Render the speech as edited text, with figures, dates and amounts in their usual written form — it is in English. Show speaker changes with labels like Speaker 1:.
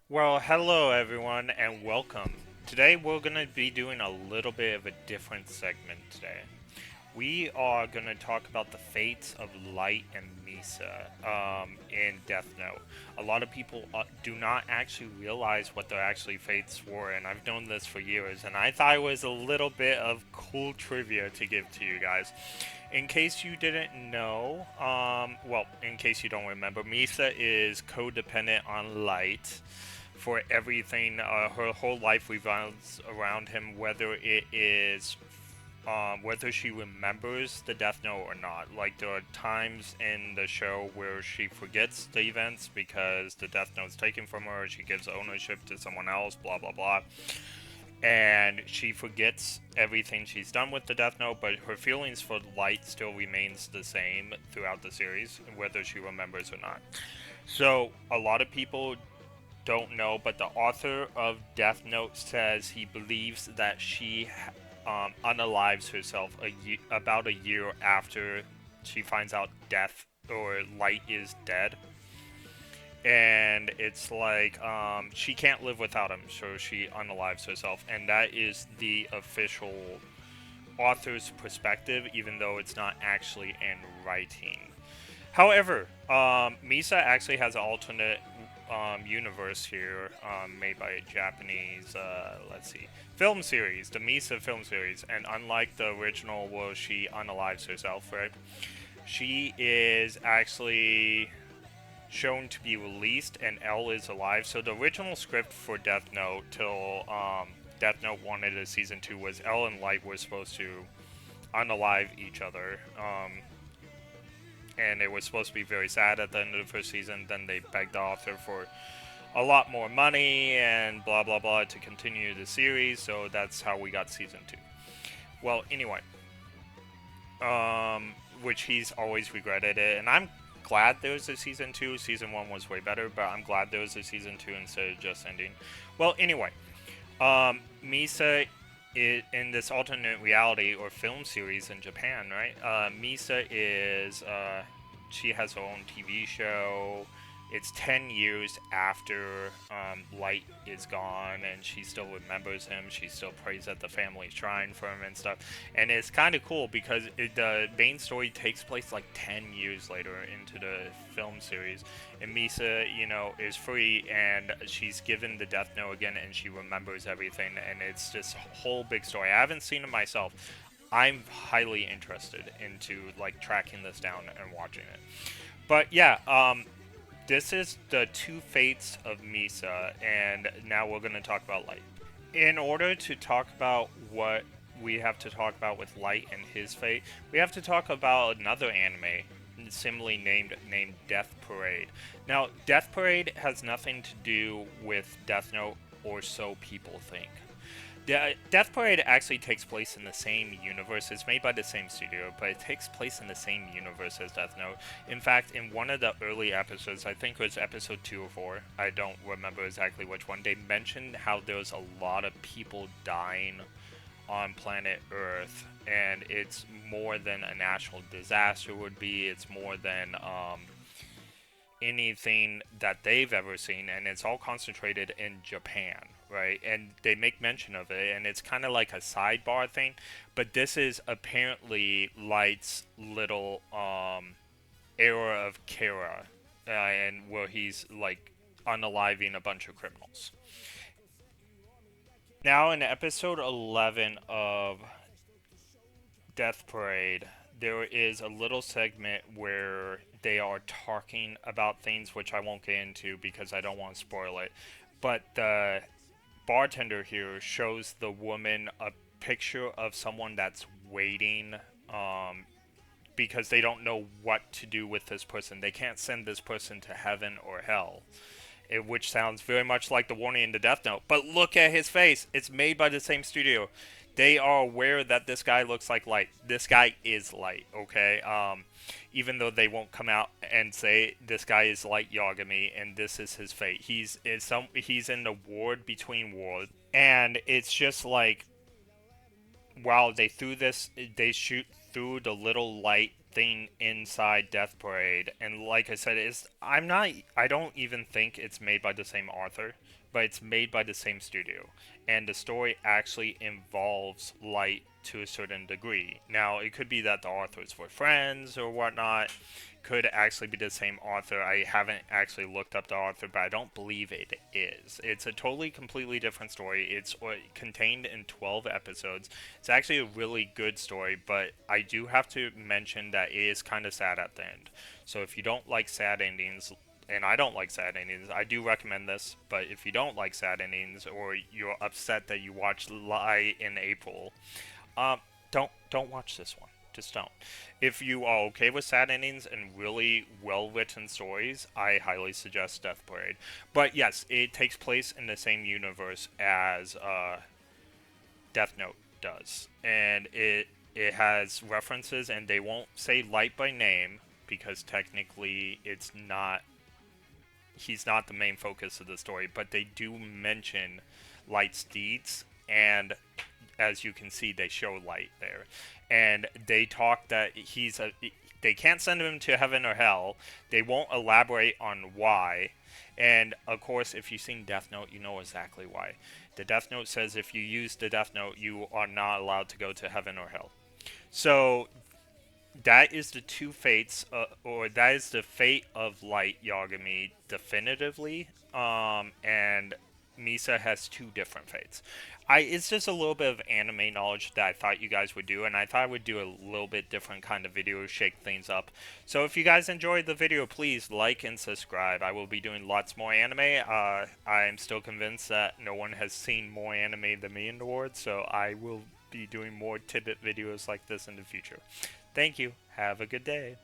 Speaker 1: Well, hello everyone and welcome. Today we're going to be doing a little bit of a different segment today. We are going to talk about the fates of Light and Misa in Death Note. A lot of people do not actually realize what their actually fates were, and I've known this for years, and I thought it was a little bit of cool trivia to give to you guys. In case you didn't know, in case you don't remember, Misa is codependent on Light for everything. Her whole life revolves around him, whether it is whether she remembers the Death Note or not. Like, there are times in the show where she forgets the events because the Death Note is taken from her, she gives ownership to someone else, blah blah blah. And she forgets everything she's done with the Death Note, but her feelings for Light still remains the same throughout the series, whether she remembers or not. So, a lot of people don't know, but the author of Death Note says he believes that she unalives herself about a year after she finds out Death or Light is dead. And it's like she can't live without him, so she unalives herself. And that is the official author's perspective, even though it's not actually in writing. However, Misa actually has an alternate universe here, made by a Japanese, let's see, film series, the Misa film series. And unlike the original, where she unalives herself, right? She is actually shown to be released, and L is alive. So the original script for Death Note till Death Note wanted a season 2 was L and Light were supposed to unalive each other. And it was supposed to be very sad at the end of the first season. Then they begged the author for a lot more money and blah blah blah to continue the series. So that's how we got season 2. Well, anyway, which he's always regretted it, and I'm glad there was a season 2. Season 1 was way better, but I'm glad there was a season 2 instead of just ending. Well, anyway, Misa in this alternate reality or film series in Japan, right? Misa is she has her own TV show. It's 10 years after Light is gone, and she still remembers him. She still prays at the family shrine for him and stuff. And it's kind of cool because the main story takes place like 10 years later into the film series. And Misa, is free, and she's given the Death Note again, and she remembers everything. And it's this whole big story. I haven't seen it myself. I'm highly interested into like tracking this down and watching it. But yeah, this is the two fates of Misa, and now we're going to talk about Light. In order to talk about what we have to talk about with Light and his fate, we have to talk about another anime similarly named Death Parade. Now, Death Parade has nothing to do with Death Note, or so people think. Death Parade actually takes place in the same universe. It's made by the same studio, but it takes place in the same universe as Death Note. In fact, in one of the early episodes, I think it was episode 2 or 4, I don't remember exactly which one, they mentioned how there was a lot of people dying on planet Earth, and it's more than a national disaster would be. It's more than anything that they've ever seen, and it's all concentrated in Japan, right? And they make mention of it, and it's kind of like a sidebar thing, but this is apparently Light's little era of Kara, and where he's like unaliving a bunch of criminals. Now, in episode 11 of Death Parade, there is a little segment where they are talking about things which I won't get into because I don't want to spoil it. But the bartender here shows the woman a picture of someone that's waiting because they don't know what to do with this person. They can't send this person to heaven or hell. Which sounds very much like the warning in the Death Note. But look at his face. It's made by the same studio. They are aware that this guy looks like Light. This guy is Light, okay? Even though they won't come out and say this guy is Light Yagami and this is his fate. He's in the ward between worlds, and it's just like, wow, they shoot through the little light something inside Death Parade, and like I said, I don't even think it's made by the same author, but it's made by the same studio, and the story actually involves light to a certain degree. Now, it could be that the authors were friends or whatnot. Could actually be the same author. I haven't actually looked up the author, but I don't believe it is. It's a totally, completely different story. It's contained in 12 episodes. It's actually a really good story, but I do have to mention that it is kind of sad at the end. So if you don't like sad endings, and I don't like sad endings, I do recommend this. But if you don't like sad endings, or you're upset that you watched Lie in April, um, don't watch this one. Just don't. If you are okay with sad endings and really well written stories, I highly suggest Death Parade. But yes, it takes place in the same universe as Death Note does, and it has references, and they won't say Light by name because technically it's not. He's not the main focus of the story, but they do mention Light's deeds, and as you can see, they show Light there, and they talk that he's a. They can't send him to heaven or hell. They won't elaborate on why, and of course, if you've seen Death Note, you know exactly why. The Death Note says if you use the Death Note, you are not allowed to go to heaven or hell. So that is the two fates, or that is the fate of Light Yagami definitively. And Misa has two different fates. It's just a little bit of anime knowledge that I thought you guys would do, and I thought I would do a little bit different kind of video, shake things up. So if you guys enjoyed the video, please like and subscribe. I will be doing lots more anime. I'm still convinced that no one has seen more anime than me in the world, so I will be doing more tidbit videos like this in the future. Thank you. Have a good day.